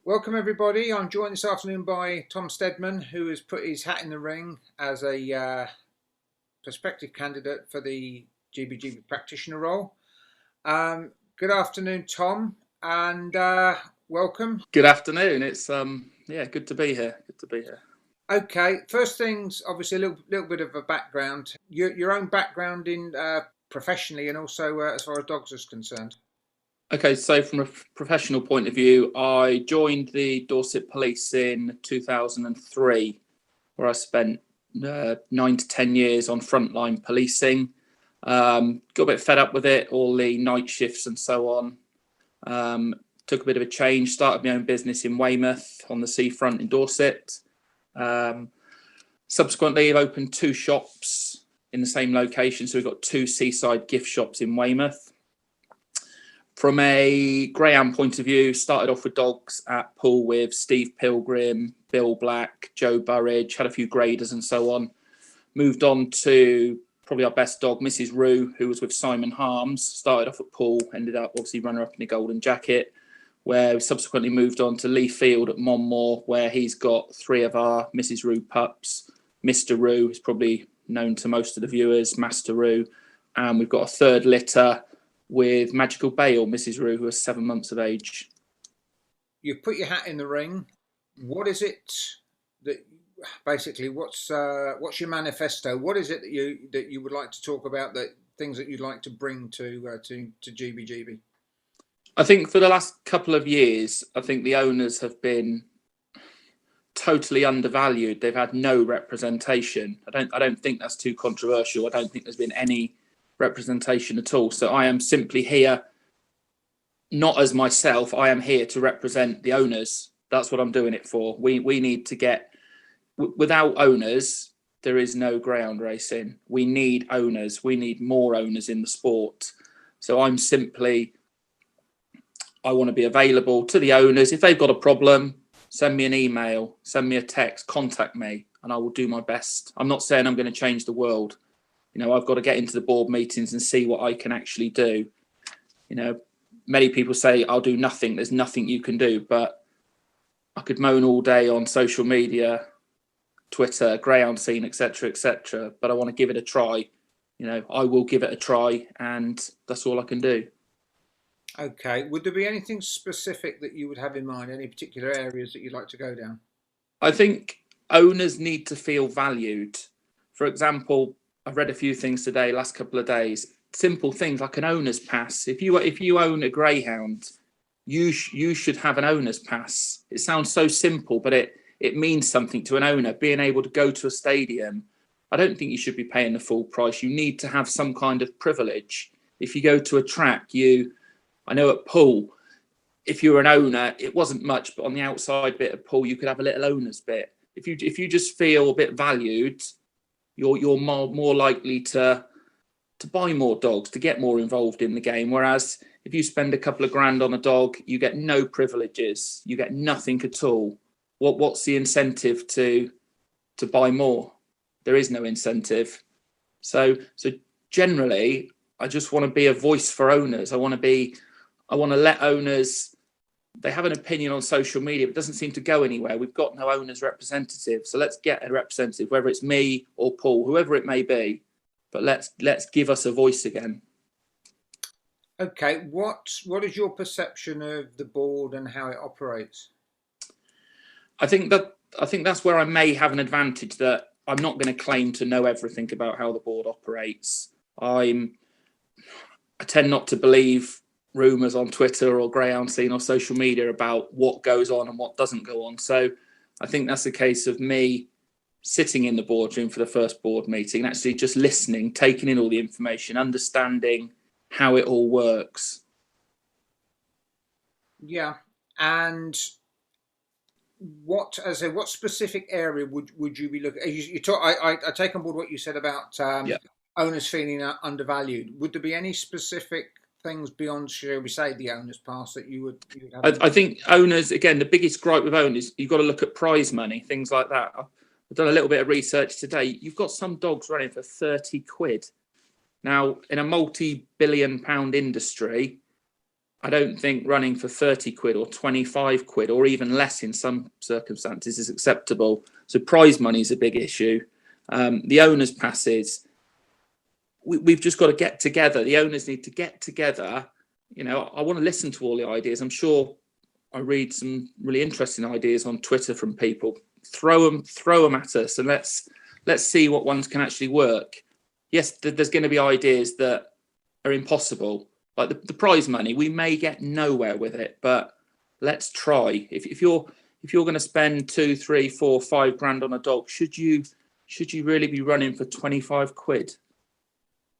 Welcome everybody. I'm joined this afternoon by Tom Steadman, who has put his hat in the ring as a prospective candidate for the GBGB practitioner role. Good afternoon, Tom, and welcome. Good afternoon. It's good to be here. Good to be here. Okay, first things, obviously a little bit of a background. Your own background in professionally, and also as far as dogs is concerned. Okay, so from a professional point of view, I joined the Dorset Police in 2003, where I spent 9 to 10 years on frontline policing. Got a bit fed up with it, all the night shifts and so on. Took a bit of a change, started my own business in Weymouth on the seafront in Dorset. Subsequently, I've opened 2 shops in the same location. So we've got 2 seaside gift shops in Weymouth. From a greyhound point of view, started off with dogs at Poole with Steve Pilgrim, Bill Black, Joe Burridge, had a few graders and so on. Moved on to probably our best dog, Mrs. Rue, who was with Simon Harms. Started off at Poole, ended up obviously runner-up in the Golden Jacket, where we subsequently moved on to Lee Field at Monmore, where he's got 3 of our Mrs. Rue pups. Mr. Rue is probably known to most of the viewers, Master Rue. And we've got a 3rd litter with Magical Bale, Mrs. Rue, who is 7 months of age. You've put your hat in the ring. What is it that basically? What's your manifesto? What is it that you would like to talk about? That things that you'd like to bring to GBGB? I think for the last couple of years, I think the owners have been totally undervalued. They've had no representation. I don't think that's too controversial. I don't think there's been any representation at all. So I am simply here, not as myself. I am here to represent the owners. That's what I'm doing it for. We need to get, without owners, there is no greyhound racing. We need owners. We need more owners in the sport. So I'm simply, I want to be available to the owners. If they've got a problem, send me an email, send me a text, contact me, and I will do my best. I'm not saying I'm going to change the world. I've got to get into the board meetings and see what I can actually do. Many people say I'll do nothing. There's nothing you can do, but I could moan all day on social media, Twitter, greyhound scene, etc., but I want to give it a try. I will give it a try, and that's all I can do. Okay. Would there be anything specific that you would have in mind? Any particular areas that you'd like to go down? I think owners need to feel valued. For example, I've read a few things today, last couple of days. Simple things like an owner's pass. If you own a greyhound, you should have an owner's pass. It sounds so simple, but it means something to an owner. Being able to go to a stadium, I don't think you should be paying the full price. You need to have some kind of privilege. If you go to a track, I know at Poole, if you're an owner, it wasn't much, but on the outside bit of Poole, you could have a little owner's bit. If you just feel a bit valued, you're more likely to buy more dogs, to get more involved in the game. Whereas if you spend a couple of grand on a dog, you get no privileges, you get nothing at all. What's the incentive to buy more? There is no incentive. So generally, I just want to be a voice for owners. I want to let owners. They have an opinion on social media, but it doesn't seem to go anywhere. We've got no owners representative. So let's get a representative, whether it's me or Paul, whoever it may be. But let's give us a voice again. Okay. What is your perception of the board and how it operates? I think that's where I may have an advantage, that I'm not going to claim to know everything about how the board operates. I tend not to believe rumours on Twitter or greyhound scene or social media about what goes on and what doesn't go on. So I think that's a case of me sitting in the boardroom for the first board meeting, actually just listening, taking in all the information, understanding how it all works. Yeah. And what specific area would you be looking? You talk. I take on board what you said about owners feeling undervalued. Would there be any specific things beyond, shall we say, the owner's pass that you would have? I think owners, again, the biggest gripe with owners, you've got to look at prize money, things like that. I've done a little bit of research today. You've got some dogs running for 30 quid. Now, in a multi-billion-pound industry, I don't think running for 30 quid or 25 quid or even less in some circumstances is acceptable. So prize money is a big issue. The owners' passes, we've just got to get together. The owners need to get together. You know, I want to listen to all the ideas. I'm sure I read some really interesting ideas on Twitter from people. Throw them at us, and let's see what ones can actually work. Yes, there's going to be ideas that are impossible, like the prize money. We may get nowhere with it, but let's try. If you're going to spend 2, 3, 4, 5 grand on a dog, should you really be running for 25 quid?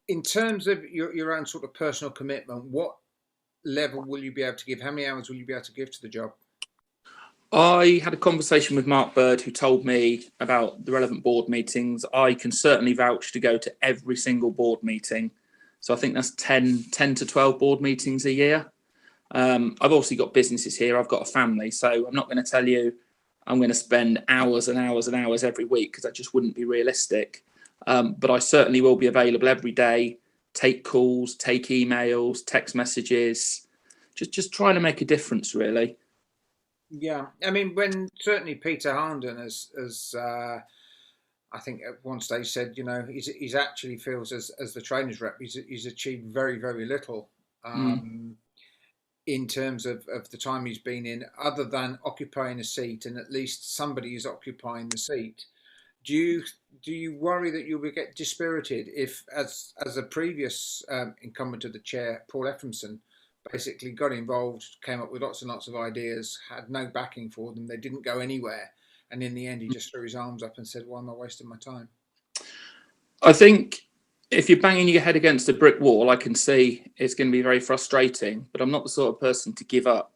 In terms of your own sort of personal commitment, what level will you be able to give? How many hours will you be able to give to the job? I had a conversation with Mark Bird, who told me about the relevant board meetings. I can certainly vouch to go to every single board meeting. So I think that's 10 to 12 board meetings a year. I've obviously got businesses here. I've got a family. So I'm not going to tell you I'm going to spend hours and hours and hours every week, because that just wouldn't be realistic. But I certainly will be available every day, take calls, take emails, text messages, just trying to make a difference, really. Yeah, I mean, when certainly Peter Harnden has I think at one stage said, you know, he's actually feels as the trainer's rep, he's achieved very, very little in terms of the time he's been in, other than occupying a seat, and at least somebody is occupying the seat. Do you worry that you'll get dispirited if, as a previous incumbent of the chair, Paul Ephraimson, basically got involved, came up with lots and lots of ideas, had no backing for them, they didn't go anywhere, and in the end he just threw his arms up and said, why am I wasting my time? I think if you're banging your head against a brick wall, I can see it's going to be very frustrating, but I'm not the sort of person to give up.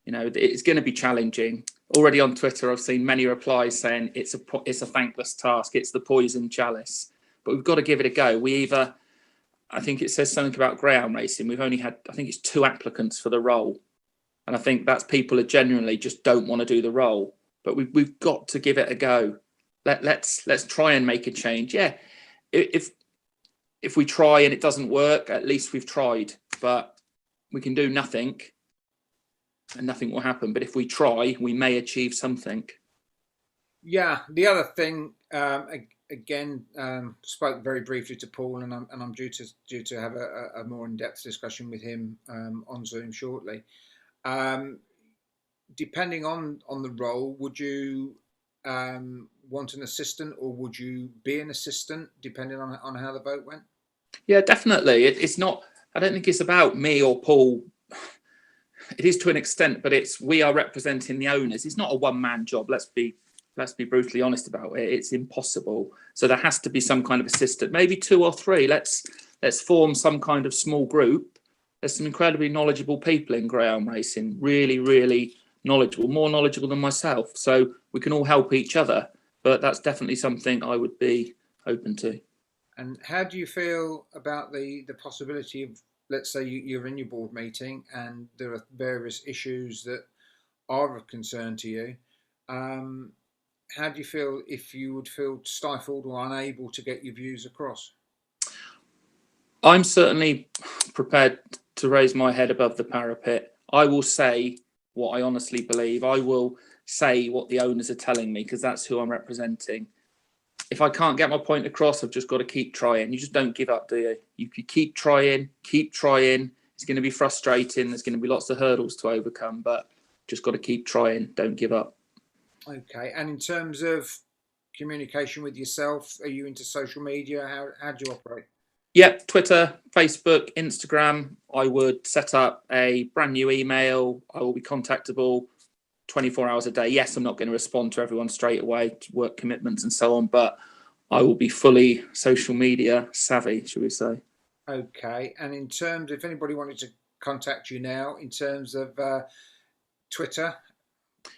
You know, it's going to be challenging. Already on Twitter, I've seen many replies saying it's a thankless task. It's the poison chalice, but we've got to give it a go. I think it says something about greyhound racing. We've only had, I think it's 2 applicants for the role. And I think that's people who genuinely just don't want to do the role, but we've got to give it a go. Let's try and make a change. Yeah. If we try and it doesn't work, at least we've tried, but we can do nothing and nothing will happen. But if we try, we may achieve something. Yeah. The other thing, again, spoke very briefly to Paul, and I'm due to have a more in-depth discussion with him on Zoom shortly. Depending on the role, would you want an assistant, or would you be an assistant, depending on how the vote went? Yeah, definitely. It's not. I don't think it's about me or Paul. It is to an extent, but we are representing the owners. It's not a one-man job. Let's be brutally honest about it. It's impossible. So there has to be some kind of assistant, maybe 2 or 3. Let's form some kind of small group. There's some incredibly knowledgeable people in greyhound racing. Really, really knowledgeable, more knowledgeable than myself. So we can all help each other. But that's definitely something I would be open to. And how do you feel about the possibility of, let's say you're in your board meeting and there are various issues that are of concern to you? How do you feel if you would feel stifled or unable to get your views across? I'm certainly prepared to raise my head above the parapet. I will say what I honestly believe. I will say what the owners are telling me, because that's who I'm representing. If I can't get my point across, I've just got to keep trying. You just don't give up, do you? You keep trying. It's going to be frustrating. There's going to be lots of hurdles to overcome, but just got to keep trying. Don't give up. Okay. And in terms of communication with yourself, are you into social media? How do you operate? Yep, Twitter, Facebook, Instagram. I would set up a brand new email. I will be contactable 24 hours a day. Yes, I'm not going to respond to everyone straight away, to work commitments and so on, but I will be fully social media savvy, should we say. Okay. And in terms, if anybody wanted to contact you now, in terms of Twitter?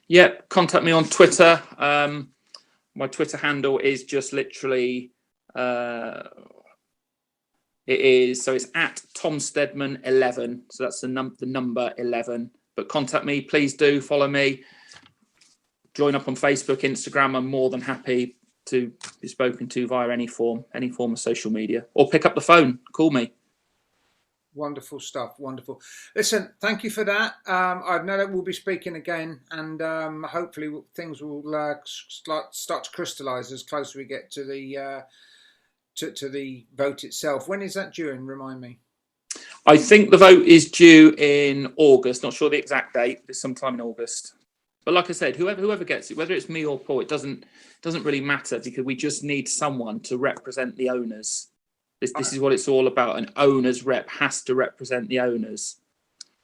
Yep, contact me on Twitter. My Twitter handle is just literally, it's at Tom Steadman 11. So that's the number 11. But contact me, please do follow me. Join up on Facebook, Instagram. I'm more than happy to be spoken to via any form of social media, or pick up the phone, call me. Wonderful stuff. Wonderful. Listen, thank you for that. I know that we'll be speaking again, and hopefully things will start to crystallise as close we get to the to the vote itself. When is that due? And remind me. I think the vote is due in August. Not sure the exact date, but it's sometime in August. But like I said, whoever gets it, whether it's me or Paul, it doesn't really matter, because we just need someone to represent the owners. This is what it's all about. An owner's rep has to represent the owners.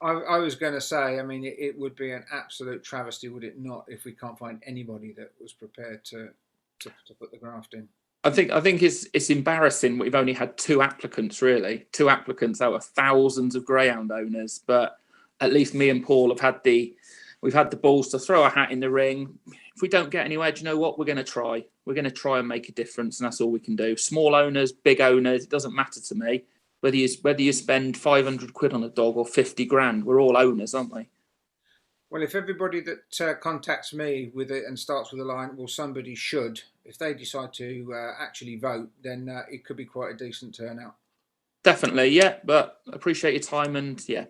I was going to say, I mean, it would be an absolute travesty, would it not, if we can't find anybody that was prepared to put the graft in. I think it's embarrassing. We've only had 2 applicants, really. 2 applicants out of thousands of greyhound owners. But at least me and Paul we've had the balls to throw a hat in the ring. If we don't get anywhere, do you know what? We're going to try. We're going to try and make a difference, and that's all we can do. Small owners, big owners, it doesn't matter to me. Whether you spend 500 quid on a dog or 50 grand, we're all owners, aren't we? Well, if everybody that contacts me with it and starts with a line, well, somebody should, if they decide to actually vote, then it could be quite a decent turnout. Definitely, yeah. But appreciate your time, and yeah,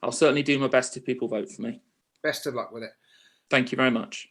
I'll certainly do my best if people vote for me. Best of luck with it. Thank you very much.